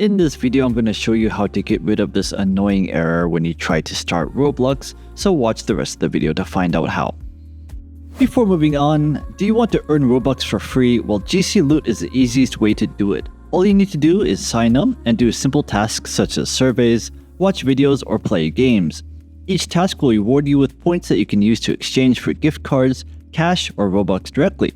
In this video, I'm going to show you how to get rid of this annoying error when you try to start Roblox, so watch the rest of the video to find out how. Before moving on, do you want to earn Robux for free? Well, GC Loot is the easiest way to do it. All you need to do is sign up and do simple tasks such as surveys, watch videos, or play games. Each task will reward you with points that you can use to exchange for gift cards, cash, or Robux directly.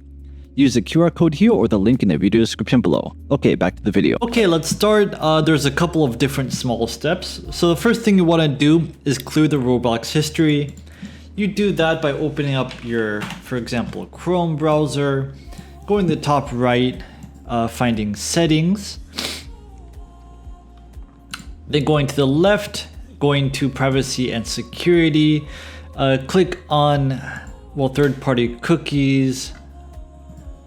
Use the QR code here or the link in the video description below. Okay, back to the video. Okay, let's start. There's a couple of different small steps. So the first thing you want to do is clear the Roblox history. You do that by opening up your, for example, Chrome browser, going to the top right, finding settings, then going to the left, going to privacy and security, click on, well, third-party cookies,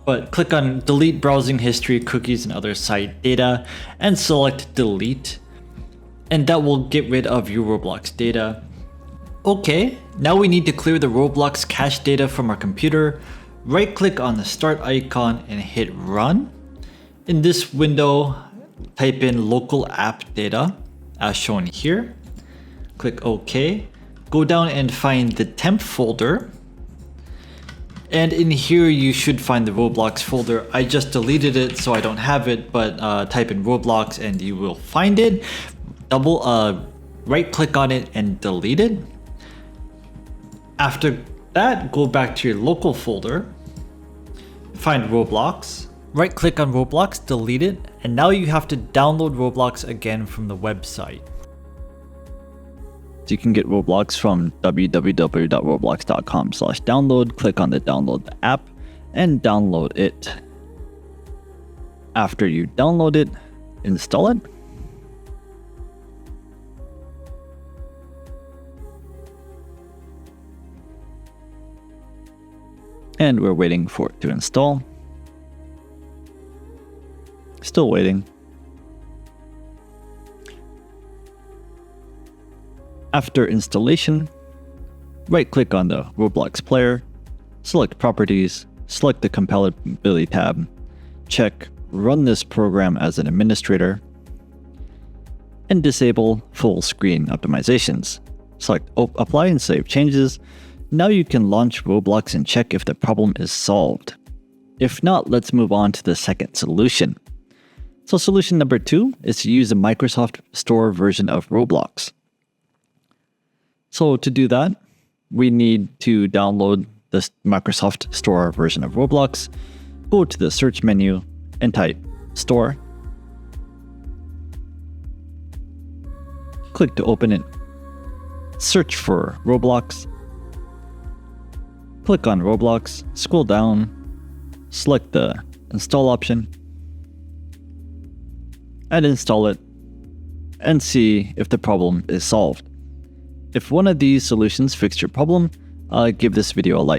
but click on delete browsing history, cookies, and other site data, and select delete, and that will get rid of your Roblox data. Okay, now we need to clear the Roblox cache data from our computer. Right click on the start icon and hit run. In this window, type in local app data as shown here. Click OK. Go down and find the temp folder. And in here, you should find the Roblox folder. I just deleted it, so I don't have it, but type in Roblox and you will find it. Right click on it and delete it. After that, go back to your local folder, find Roblox, right click on Roblox, delete it, and now you have to download Roblox again from the website. You can get Roblox from www.roblox.com/download. Click on the download the app and download it. After you download it, install it. And we're waiting for it to install. Still waiting. After installation, right-click on the Roblox player, select Properties, select the Compatibility tab, check Run this program as an administrator, and disable full screen optimizations. Select Apply and save changes. Now you can launch Roblox and check if the problem is solved. If not, let's move on to the second solution. So solution number 2 is to use the Microsoft Store version of Roblox. So to do that, we need to download the Microsoft Store version of Roblox, go to the search menu and type Store. Click to open it. Search for Roblox. Click on Roblox, scroll down, select the install option, and install it, and see if the problem is solved. If one of these solutions fixed your problem, give this video a like.